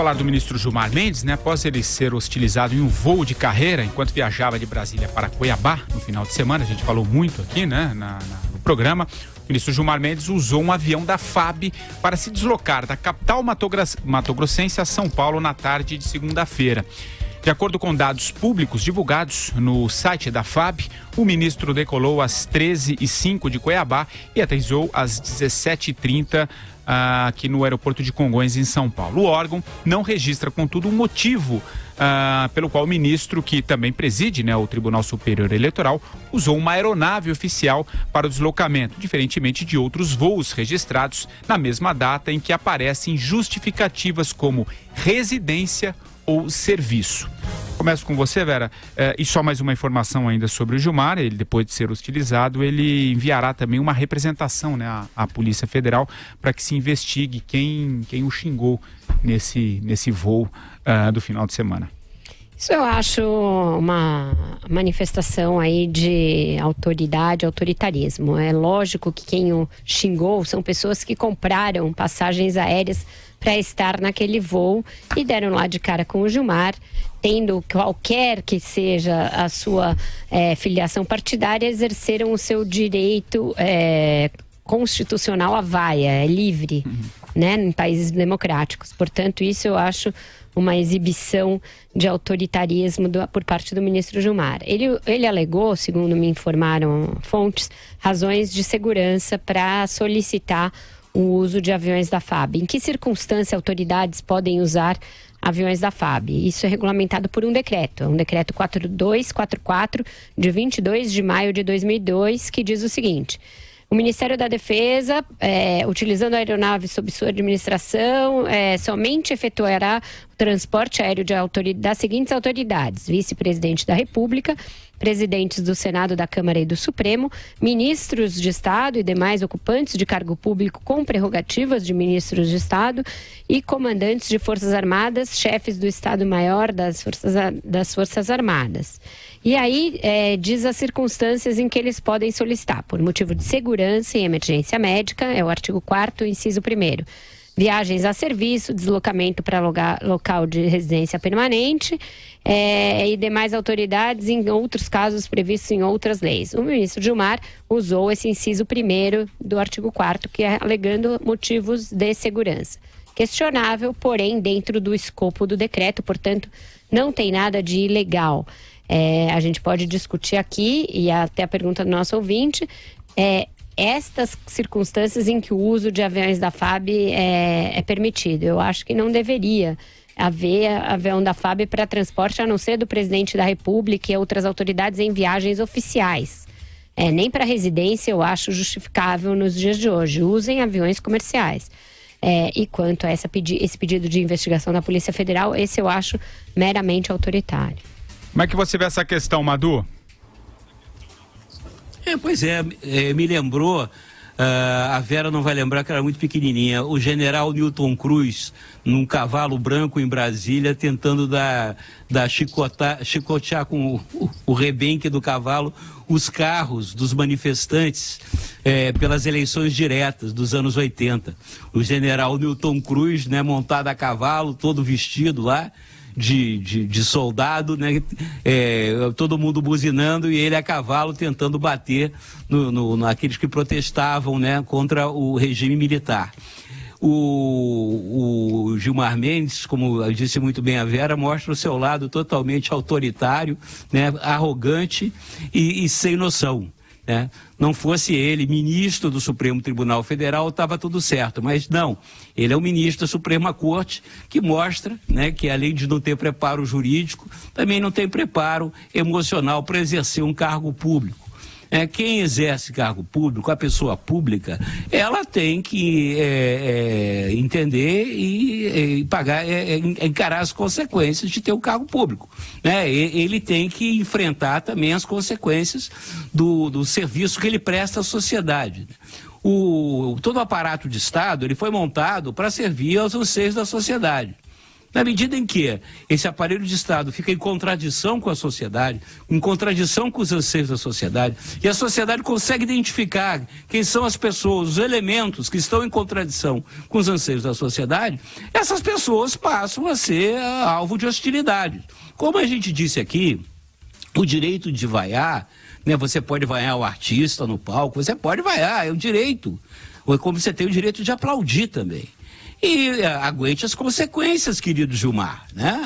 falar do ministro Gilmar Mendes, né? Após ele ser hostilizado em um voo de carreira enquanto viajava de Brasília para Cuiabá no final de semana, a gente falou muito aqui, né, no programa. O ministro Gilmar Mendes usou um avião da FAB para se deslocar da capital matogrossense a São Paulo na tarde de segunda-feira. De acordo com dados públicos divulgados no site da FAB, o ministro decolou às 13h05 de Cuiabá e aterrissou às 17h30 aqui no aeroporto de Congonhas, em São Paulo. O órgão não registra, contudo, um motivo pelo qual o ministro, que também preside, né, o Tribunal Superior Eleitoral, usou uma aeronave oficial para o deslocamento, diferentemente de outros voos registrados na mesma data em que aparecem justificativas como residência ou serviço. Começo com você, Vera. E só mais uma informação ainda sobre o Gilmar. Ele, depois de ser hostilizado, ele enviará também uma representação, né, à Polícia Federal para que se investigue quem o xingou nesse voo do final de semana. Isso eu acho uma manifestação aí de autoridade, autoritarismo. É lógico que quem o xingou são pessoas que compraram passagens aéreas para estar naquele voo e deram lá de cara com o Gilmar, tendo qualquer que seja a sua filiação partidária, exerceram o seu direito constitucional à vaia, é livre, né, em países democráticos. Portanto, isso eu acho uma exibição de autoritarismo por parte do ministro Gilmar. Ele alegou, segundo me informaram fontes, razões de segurança para solicitar o uso de aviões da FAB. Em que circunstância autoridades podem usar aviões da FAB? Isso é regulamentado por um decreto, um decreto 4244 de 22 de maio de 2002, que diz o seguinte: o Ministério da Defesa, utilizando a aeronave sob sua administração, somente efetuará o transporte aéreo das seguintes autoridades: vice-presidente da República, presidentes do Senado, da Câmara e do Supremo, ministros de Estado e demais ocupantes de cargo público com prerrogativas de ministros de Estado e comandantes de Forças Armadas, chefes do Estado-Maior das Forças Armadas. E aí diz as circunstâncias em que eles podem solicitar: por motivo de segurança e emergência médica, é o artigo 4º, inciso 1º. Viagens a serviço, deslocamento para local de residência permanente e demais autoridades em outros casos previstos em outras leis. O ministro Gilmar usou esse inciso 1º do artigo 4º, que é alegando motivos de segurança. Questionável, porém, dentro do escopo do decreto, portanto, não tem nada de ilegal. A gente pode discutir aqui, e até a pergunta do nosso ouvinte, estas circunstâncias em que o uso de aviões da FAB é permitido. Eu acho que não deveria haver avião da FAB para transporte, a não ser do presidente da República e outras autoridades em viagens oficiais. Nem para residência eu acho justificável nos dias de hoje. Usem aviões comerciais. E quanto a esse pedido de investigação da Polícia Federal, esse eu acho meramente autoritário. Como é que você vê essa questão, Madu? Me lembrou, a Vera não vai lembrar que era muito pequenininha, o general Newton Cruz, num cavalo branco em Brasília, tentando chicotear com o rebenque do cavalo os carros dos manifestantes pelas eleições diretas dos anos 80. O general Newton Cruz, né, montado a cavalo, todo vestido lá, de soldado, né? Todo mundo buzinando e ele a cavalo tentando bater naqueles que protestavam, né, contra o regime militar. O Gilmar Mendes, como disse muito bem a Vera, mostra o seu lado totalmente autoritário, né, arrogante e sem noção. Não fosse ele ministro do Supremo Tribunal Federal, estava tudo certo, mas não, ele é o ministro da Suprema Corte, que mostra, né, que além de não ter preparo jurídico, também não tem preparo emocional para exercer um cargo público. Quem exerce cargo público, a pessoa pública, ela tem que entender e pagar, encarar as consequências de ter um cargo público. Ele tem que enfrentar também as consequências do serviço que ele presta à sociedade. Todo o aparato de Estado ele foi montado para servir aos anseios da sociedade. Na medida em que esse aparelho de Estado fica em contradição com a sociedade, em contradição com os anseios da sociedade, e a sociedade consegue identificar quem são as pessoas, os elementos que estão em contradição com os anseios da sociedade, essas pessoas passam a ser alvo de hostilidade. Como a gente disse aqui, o direito de vaiar, né, você pode vaiar o artista no palco, você pode vaiar, é um direito. Como você tem o direito de aplaudir também. E aguente as consequências, querido Gilmar, né?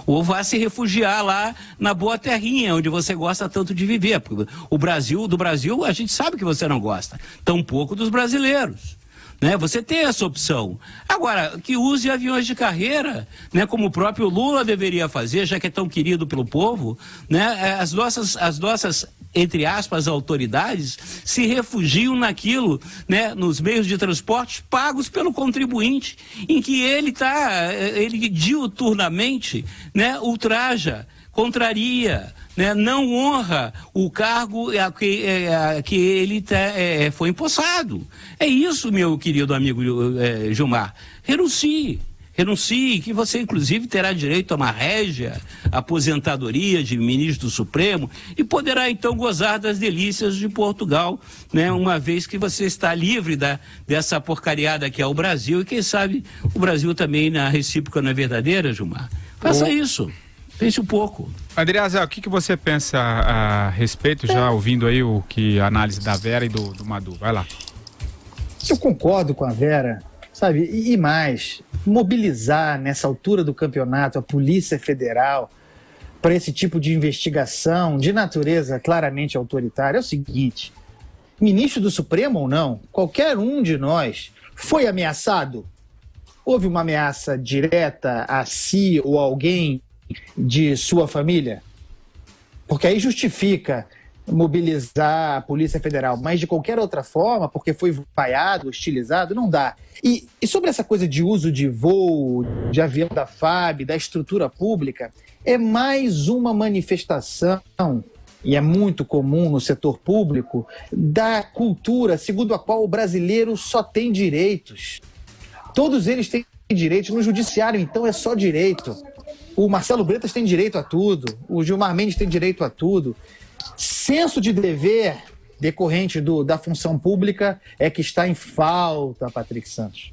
Ou vá se refugiar lá na boa terrinha, onde você gosta tanto de viver. Porque do Brasil, a gente sabe que você não gosta, tampouco dos brasileiros. Né? Você tem essa opção. Agora, que use aviões de carreira, né? Como o próprio Lula deveria fazer, já que é tão querido pelo povo, né? As nossas, entre aspas, autoridades se refugiam naquilo, né? Nos meios de transporte pagos pelo contribuinte, em que ele diuturnamente, né? Ultraja, contraria, né, não honra o cargo que ele foi empossado. É isso, meu querido amigo Gilmar. Renuncie, que você inclusive terá direito a uma régia aposentadoria de ministro do Supremo e poderá então gozar das delícias de Portugal, né, uma vez que você está livre dessa porcariada que é o Brasil, e quem sabe o Brasil também na recíproca não é verdadeira, Gilmar. Faça isso. Pense um pouco. Andreasa, o que você pensa a respeito, já ouvindo aí a análise da Vera e do Madu? Vai lá. Eu concordo com a Vera, sabe? E mais, mobilizar nessa altura do campeonato a Polícia Federal para esse tipo de investigação de natureza claramente autoritária é o seguinte: ministro do Supremo ou não, qualquer um de nós foi ameaçado? Houve uma ameaça direta a si ou a alguém de sua família? Porque aí justifica mobilizar a Polícia Federal, mas de qualquer outra forma, porque foi vaiado, hostilizado, não dá. E sobre essa coisa de uso de voo, de avião da FAB, da estrutura pública, é mais uma manifestação, e é muito comum no setor público, da cultura segundo a qual o brasileiro só tem direitos. Todos eles têm direitos. No judiciário, então, é só direito. O Marcelo Bretas tem direito a tudo, o Gilmar Mendes tem direito a tudo. Senso de dever decorrente da função pública é que está em falta, Patrick Santos.